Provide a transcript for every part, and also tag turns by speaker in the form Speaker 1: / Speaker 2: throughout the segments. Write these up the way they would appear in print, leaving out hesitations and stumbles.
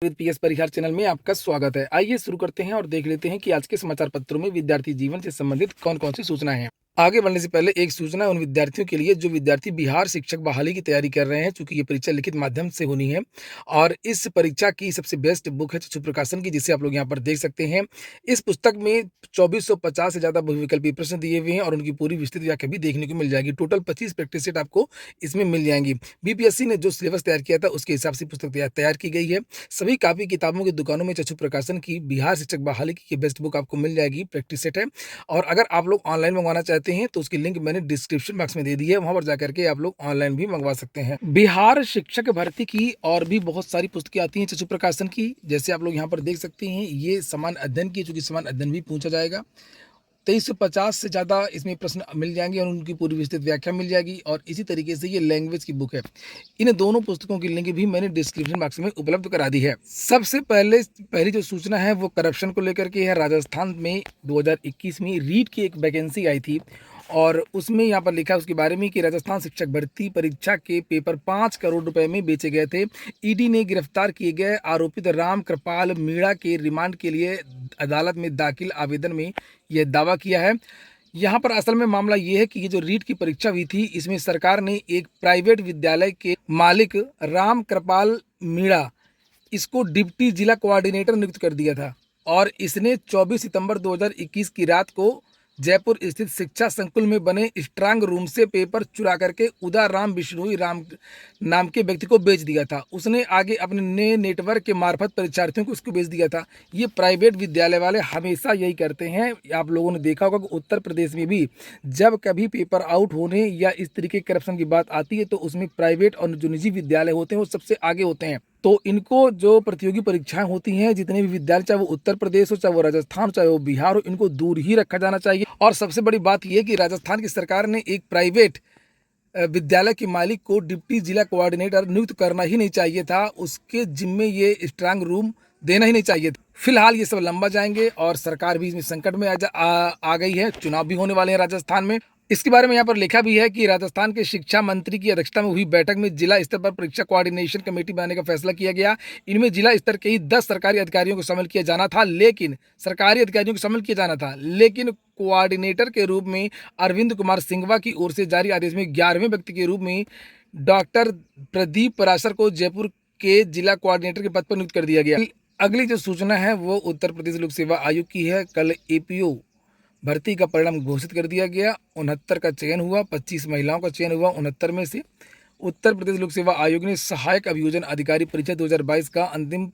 Speaker 1: With PS Parihar channel में आपका स्वागत है। आइए शुरू करते हैं और देख लेते हैं कि आज के समाचार पत्रों में विद्यार्थी जीवन से संबंधित कौन कौन सी सूचना है। आगे बढ़ने से पहले एक सूचना उन विद्यार्थियों के लिए जो विद्यार्थी बिहार शिक्षक बहाली की तैयारी कर रहे हैं, चूंकि ये परीक्षा लिखित माध्यम से होनी है और इस परीक्षा की सबसे बेस्ट बुक है चक्षु प्रकाशन की, जिसे आप लोग यहाँ पर देख सकते हैं। इस पुस्तक में 2450 से ज़्यादा बहुविकल्पी प्रश्न दिए हुए हैं और उनकी पूरी विस्तृत व्याख्या भी देखने को मिल जाएगी। टोटल 25 प्रैक्टिस सेट आपको इसमें मिल जाएंगी। बीपीएससी ने जो सिलेबस तैयार किया था उसके हिसाब से पुस्तक तैयार की गई है। सभी कापी किताबों की दुकानों में चक्षु प्रकाशन की बिहार शिक्षक बहाली की बेस्ट बुक आपको मिल जाएगी, प्रैक्टिस सेट है। और अगर आप लोग ऑनलाइन मंगवाना चाहते हैं तो उसकी लिंक मैंने डिस्क्रिप्शन बॉक्स में दे दी है, वहां पर जाकर के आप लोग ऑनलाइन भी मंगवा सकते हैं। बिहार शिक्षक भर्ती की और भी बहुत सारी पुस्तकें आती हैं चक्षु प्रकाशन की, जैसे आप लोग यहाँ पर देख सकते हैं। ये समान अध्ययन की, चूंकि समान अध्ययन भी पूछा जाएगा। 2350 से ज़्यादा इसमें प्रश्न मिल जाएंगे और उनकी पूरी विस्तृत व्याख्या मिल जाएगी। और इसी तरीके से ये लैंग्वेज की बुक है। इन दोनों पुस्तकों की लिंक भी मैंने डिस्क्रिप्शन बॉक्स में उपलब्ध करा दी है। सबसे पहली जो सूचना है वो करप्शन को लेकर के है। राजस्थान में 2021 में रीट की एक वैकेंसी आई थी और उसमें यहाँ पर लिखा है उसके बारे में कि राजस्थान शिक्षक भर्ती परीक्षा के पेपर 5 करोड़ रुपए में बेचे गए थे। ईडी ने गिरफ्तार किए गए आरोपित राम कृपाल मीणा के रिमांड के लिए अदालत में दाखिल आवेदन में यह दावा किया है। यहाँ पर असल में मामला ये है कि ये जो रीट की परीक्षा हुई थी, इसमें सरकार ने एक प्राइवेट विद्यालय के मालिक राम कृपाल मीणा, इसको डिप्टी जिला कोऑर्डिनेटर नियुक्त कर दिया था और इसने 24 सितंबर 2021 की रात को जयपुर स्थित शिक्षा संकुल में बने स्ट्रांग रूम से पेपर चुरा करके उदा राम बिश्नोई राम नाम के व्यक्ति को बेच दिया था। उसने आगे अपने नए नेटवर्क के मार्फत परीक्षार्थियों को उसको बेच दिया था। ये प्राइवेट विद्यालय वाले हमेशा यही करते हैं। आप लोगों ने देखा होगा कि उत्तर प्रदेश में भी जब कभी पेपर आउट होने या इस तरीके के करप्शन की बात आती है तो उसमें प्राइवेट और जो निजी विद्यालय होते हैं वो सबसे आगे होते हैं। तो इनको जो प्रतियोगी परीक्षाएं होती हैं, जितने भी विद्यालय, चाहे वो उत्तर प्रदेश हो, चाहे वो राजस्थान हो, चाहे वो बिहार हो, इनको दूर ही रखा जाना चाहिए। और सबसे बड़ी बात यह कि राजस्थान की सरकार ने एक प्राइवेट विद्यालय के मालिक को डिप्टी जिला कोऑर्डिनेटर नियुक्त करना ही नहीं चाहिए था। उसके जिम्मे ये स्ट्रांग रूम देना ही नहीं चाहिए था। फिलहाल ये सब लंबा जाएंगे और सरकार भी इसमें संकट में आ गई है। चुनाव भी होने वाले हैं राजस्थान में। इसके बारे में यहाँ पर लिखा भी है कि राजस्थान के शिक्षा मंत्री की अध्यक्षता में हुई बैठक में जिला स्तर पर परीक्षा कोऑर्डिनेशन कमेटी बनाने का फैसला किया गया। इनमें जिला स्तर के ही 10 सरकारी अधिकारियों को शामिल किया जाना था, लेकिन कोऑर्डिनेटर के रूप में अरविंद कुमार सिंघवा की ओर से जारी आदेश में 11वें व्यक्ति के रूप में डॉक्टर प्रदीप पराशर को जयपुर के जिला कोऑर्डिनेटर के पद पर नियुक्त कर दिया गया। अगली जो सूचना है वो उत्तर प्रदेश लोक सेवा आयोग की है। कल एपीओ भर्ती का परिणाम घोषित कर दिया गया। 69 का चयन हुआ, 25 महिलाओं का चयन हुआ 69 में से। उत्तर प्रदेश लोक सेवा आयोग ने सहायक अभियोजन अधिकारी परीक्षा 2022 का अंतिम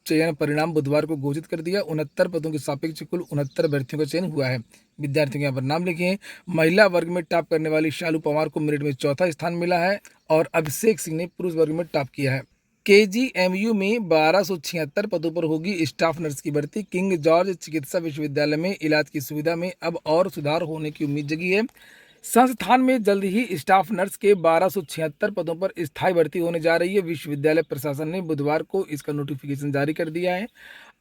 Speaker 1: चयन परिणाम बुधवार को घोषित कर दिया। 69 पदों के सापेक्ष कुल 69 अभ्यर्थियों का चयन हुआ है। विद्यार्थियों के यहाँ पर नाम लिखे हैं। महिला वर्ग में टॉप करने वाली शालू पवार को मेरिट में 4था स्थान मिला है और अभिषेक सिंह ने पुरुष वर्ग में टॉप किया है। केजीएमयू में 1276 पदों पर होगी स्टाफ नर्स की भर्ती। किंग जॉर्ज चिकित्सा विश्वविद्यालय में इलाज की सुविधा में अब और सुधार होने की उम्मीद जगी है। संस्थान में जल्द ही स्टाफ नर्स के 1276 पदों पर स्थायी भर्ती होने जा रही है। विश्वविद्यालय प्रशासन ने बुधवार को इसका नोटिफिकेशन जारी कर दिया है।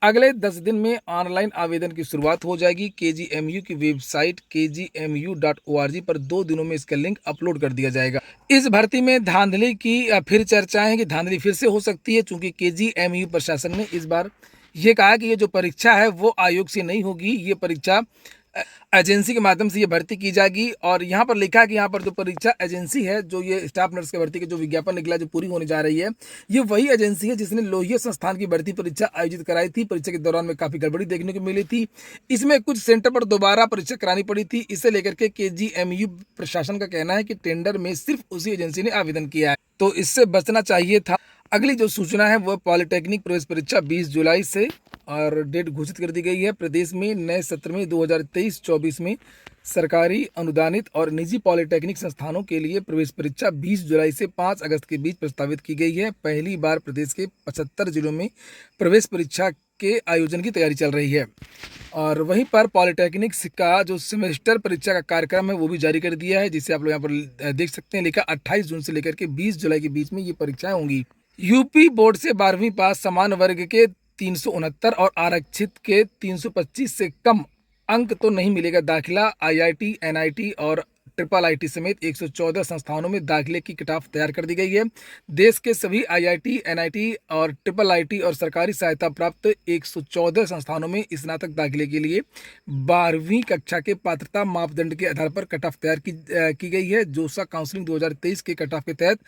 Speaker 1: अगले 10 दिन में ऑनलाइन आवेदन की शुरुआत हो जाएगी। केजीएमयू की वेबसाइट kgmu.org पर 2 दिनों में इसका लिंक अपलोड कर दिया जाएगा। इस भर्ती में धांधली की फिर चर्चाएं हैं कि धांधली फिर से हो सकती है, चूंकि केजीएमयू प्रशासन ने इस बार ये कहा कि ये जो परीक्षा है वो आयोग से नहीं होगी, ये परीक्षा एजेंसी के माध्यम से ये भर्ती की जाएगी। और यहाँ पर लिखा है कि यहाँ पर जो परीक्षा एजेंसी है, जो ये स्टाफ नर्स की भर्ती के जो विज्ञापन निकला जो पूरी होने जा रही है, ये वही एजेंसी है जिसने लोहिया संस्थान की भर्ती परीक्षा आयोजित कराई थी। परीक्षा के दौरान में काफी गड़बड़ी देखने को मिली थी। इसमें कुछ सेंटर पर दोबारा परीक्षा करानी पड़ी थी। इसे लेकर के केजीएमयू प्रशासन का कहना है कि टेंडर में सिर्फ उसी एजेंसी ने आवेदन किया है, तो इससे बचना चाहिए था। अगली जो सूचना है वो पॉलिटेक्निक प्रवेश परीक्षा 20 जुलाई से और डेट घोषित कर दी गई है। प्रदेश में नए सत्र में 2023-24 में सरकारी अनुदानित और निजी पॉलिटेक्निक संस्थानों के लिए प्रवेश परीक्षा 20 जुलाई से 5 अगस्त के बीच प्रस्तावित की गई है। पहली बार प्रदेश के 75 जिलों में प्रवेश परीक्षा के आयोजन की तैयारी चल रही है। और वहीं पर पॉलिटेक्निक्स का जो सेमेस्टर परीक्षा का कार्यक्रम है वो भी जारी कर दिया है, जिसे आप लोग यहाँ पर देख सकते हैं। लिखा 28 जून से लेकर के 20 जुलाई के बीच में ये परीक्षाएं होंगी। यूपी बोर्ड से 12वीं पास समान वर्ग के 369 और आरक्षित के 325 से कम अंक तो नहीं मिलेगा दाखिला। आईआईटी, एनआईटी और ट्रिपल आईटी समेत 114 संस्थानों में दाखिले की कट ऑफ तैयार कर दी गई है। देश के सभी आईआईटी, एनआईटी और ट्रिपल आईटी और सरकारी सहायता प्राप्त 114 संस्थानों में स्नातक दाखिले के लिए 12वीं कक्षा के पात्रता मापदंड के आधार पर कट ऑफ तैयार की गई है। जोसा काउंसलिंग 2023 के कट ऑफ के तहत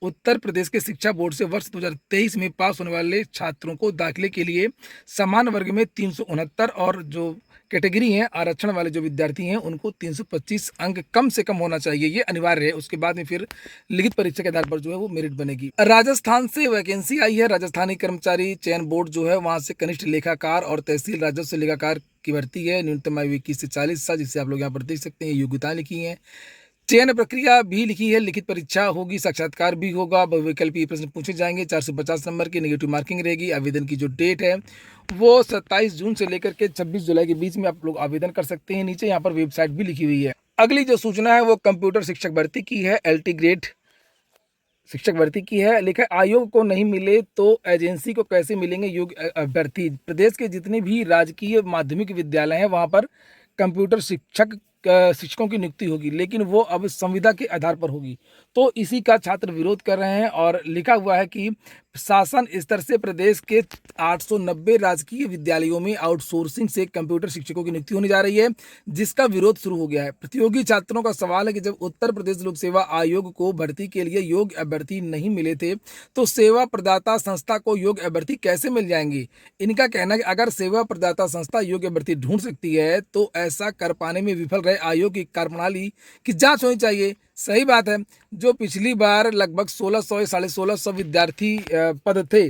Speaker 1: उत्तर प्रदेश के शिक्षा बोर्ड से वर्ष 2023 में पास होने वाले छात्रों को दाखिले के लिए समान वर्ग में 369 और जो कैटेगरी हैं आरक्षण वाले जो विद्यार्थी हैं उनको 325 अंक कम से कम होना चाहिए, ये अनिवार्य है। उसके बाद में फिर लिखित परीक्षा के आधार पर जो है वो मेरिट बनेगी। राजस्थान से वैकेंसी आई है। राजस्थानी कर्मचारी चयन बोर्ड जो है वहाँ से कनिष्ठ लेखाकार और तहसील राजस्व लेखाकार की भर्ती है। न्यूनतम आयु 21 से 40 साल, जिसे आप लोग यहाँ पर देख सकते हैं। योग्यता लिखी है, चयन प्रक्रिया भी लिखी है। लिखित परीक्षा होगी, साक्षात्कार भी होगा, बहुविकल्पीय प्रश्न पूछे जाएंगे। 450 नंबर की नेगेटिव मार्किंग रहेगी। आवेदन की जो डेट है वो 27 जून से लेकर के 26 जुलाई के बीच में आप लोग आवेदन कर सकते हैं। नीचे यहाँ पर वेबसाइट भी लिखी हुई है। अगली जो सूचना है वो कंप्यूटर शिक्षक भर्ती की है। LT ग्रेड शिक्षक भर्ती की है। लिखा आयोग को नहीं मिले तो एजेंसी को कैसे मिलेंगे योग्य अभ्यर्थी। प्रदेश के जितने भी राजकीय माध्यमिक विद्यालय हैं वहाँ पर कंप्यूटर शिक्षकों की नियुक्ति होगी, लेकिन वो अब संविदा के आधार पर होगी। तो इसी का छात्र विरोध कर रहे हैं और लिखा हुआ है कि शासन स्तर से प्रदेश के 890 राजकीय विद्यालयों में आउटसोर्सिंग से कंप्यूटर शिक्षकों की नियुक्ति होने जा रही है, जिसका विरोध शुरू हो गया है। प्रतियोगी छात्रों का सवाल है कि जब उत्तर प्रदेश लोक सेवा आयोग को भर्ती के लिए योग्य अभ्यर्थी नहीं मिले थे तो सेवा प्रदाता संस्था को योग्य अभ्यर्थी कैसे मिल जाएंगे। इनका कहना है कि अगर सेवा प्रदाता संस्था योग्य अभ्यर्थी ढूंढ सकती है तो ऐसा कर पाने में विफल रहे आयोग की कार्यप्रणाली की जांच होनी चाहिए। सही बात है, जो पिछली बार लगभग 1600 या 1650 विद्यार्थी पद थे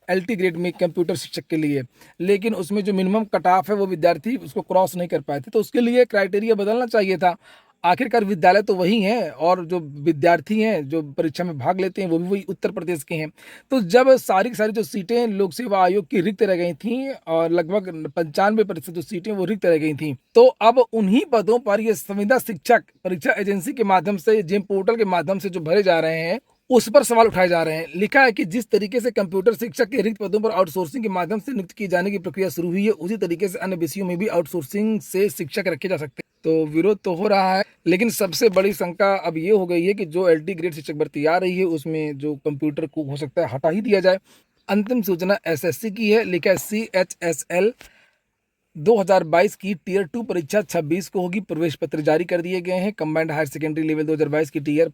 Speaker 1: LT ग्रेड में कंप्यूटर शिक्षक के लिए, लेकिन उसमें जो मिनिमम कट ऑफ है वो विद्यार्थी उसको क्रॉस नहीं कर पाए थे। तो उसके लिए क्राइटेरिया बदलना चाहिए था। आखिरकार विद्यालय तो वही हैं और जो विद्यार्थी हैं जो परीक्षा में भाग लेते हैं वो भी वही उत्तर प्रदेश के हैं। तो जब सारी की सारी जो सीटें लोक सेवा आयोग की रिक्त रह गई थी और लगभग 95% जो सीटें वो रिक्त रह गई थी, तो अब उन्हीं पदों पर ये संविदा शिक्षक परीक्षा एजेंसी के माध्यम से, जेम पोर्टल के माध्यम से जो भरे जा रहे हैं उस पर सवाल उठाए जा रहे हैं। लिखा है कि जिस तरीके से कंप्यूटर शिक्षक के रिक्त पदों पर आउटसोर्सिंग के माध्यम से नियुक्त किए जाने की प्रक्रिया शुरू हुई है, उसी तरीके से अन्य विषयों में भी आउटसोर्सिंग से शिक्षक रखे जा सकते हैं। तो विरोध तो हो रहा है, लेकिन सबसे बड़ी शंका अब ये हो गई है कि जो LT ग्रेड शिक्षक भर्ती आ रही है उसमें जो कंप्यूटर को हो सकता है हटा ही दिया जाए। अंतिम सूचना SSC की है। लिखा है CHSL 2022 की टीयर 2 परीक्षा 26 को होगी। प्रवेश पत्र जारी कर दिए गए हैं। कंबाइंड हायर सेकेंडरी लेवल 2022 की टीयर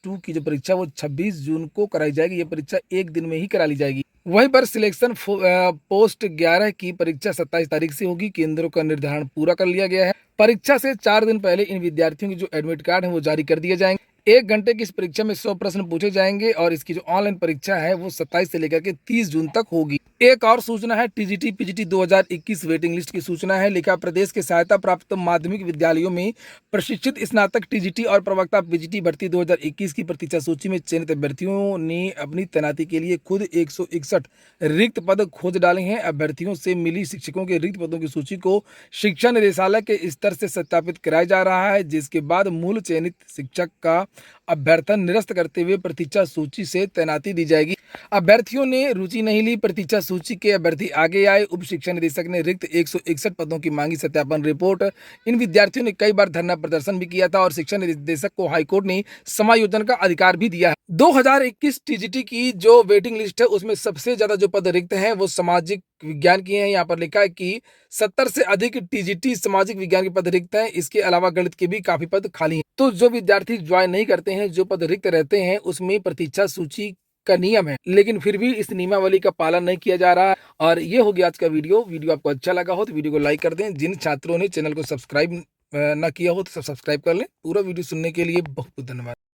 Speaker 1: 2 की जो परीक्षा वो 26 जून को कराई जाएगी। ये परीक्षा एक दिन में ही करा ली जाएगी। वहीं पर सिलेक्शन पोस्ट 11 की परीक्षा 27 तारीख से होगी। केंद्रों का निर्धारण पूरा कर लिया गया है। परीक्षा से 4 दिन पहले इन विद्यार्थियों के जो एडमिट कार्ड है वो जारी कर दिए जाएंगे। 1 घंटे की इस परीक्षा में 100 प्रश्न पूछे जाएंगे और इसकी जो ऑनलाइन परीक्षा है वो 27 से लेकर के 30 जून तक होगी। एक और सूचना है TGT PGT 2021 वेटिंग लिस्ट की सूचना है। लिखा प्रदेश के सहायता प्राप्त माध्यमिक विद्यालयों में प्रशिक्षित स्नातक TGT और प्रवक्ता PGT भर्ती 2021 की प्रतीक्षा सूची में चयनित अभ्यर्थियों ने अपनी तैनाती के लिए खुद 161 रिक्त पद खोज डाले हैं। अभ्यर्थियों से मिली शिक्षकों के रिक्त पदों की सूची को शिक्षा निदेशालय के स्तर से सत्यापित कराया जा रहा है, जिसके बाद मूल चयनित शिक्षक का अभ्यर्थन निरस्त करते हुए प्रतीक्षा सूची से तैनाती दी जाएगी। अभ्यर्थियों ने रुचि नहीं ली, प्रतीक्षा सूची के अभ्यर्थी आगे आए। उप शिक्षा निदेशक ने रिक्त 161 पदों की मांगी सत्यापन रिपोर्ट। इन विद्यार्थियों ने कई बार धरना प्रदर्शन भी किया था और शिक्षा निदेशक को हाईकोर्ट ने समायोजन का अधिकार भी दिया है। 2021 TGT की जो वेटिंग लिस्ट है उसमें सबसे ज्यादा जो पद रिक्त हैं वो सामाजिक विज्ञान की हैं। यहाँ पर लिखा है कि 70 से अधिक TGT सामाजिक विज्ञान के पद रिक्त हैं। इसके अलावा गणित के भी काफी पद खाली हैं। तो जो विद्यार्थी ज्वाइन नहीं करते हैं, जो पद रिक्त रहते हैं उसमें प्रतीक्षा सूची का नियम है, लेकिन फिर भी इस नियमावली का पालन नहीं किया जा रहा है। और ये हो गया आज का वीडियो आपको अच्छा लगा हो तो वीडियो को लाइक कर दें। जिन छात्रों ने चैनल को सब्सक्राइब ना किया हो तो सब्सक्राइब कर लें। पूरा वीडियो सुनने के लिए बहुत बहुत धन्यवाद।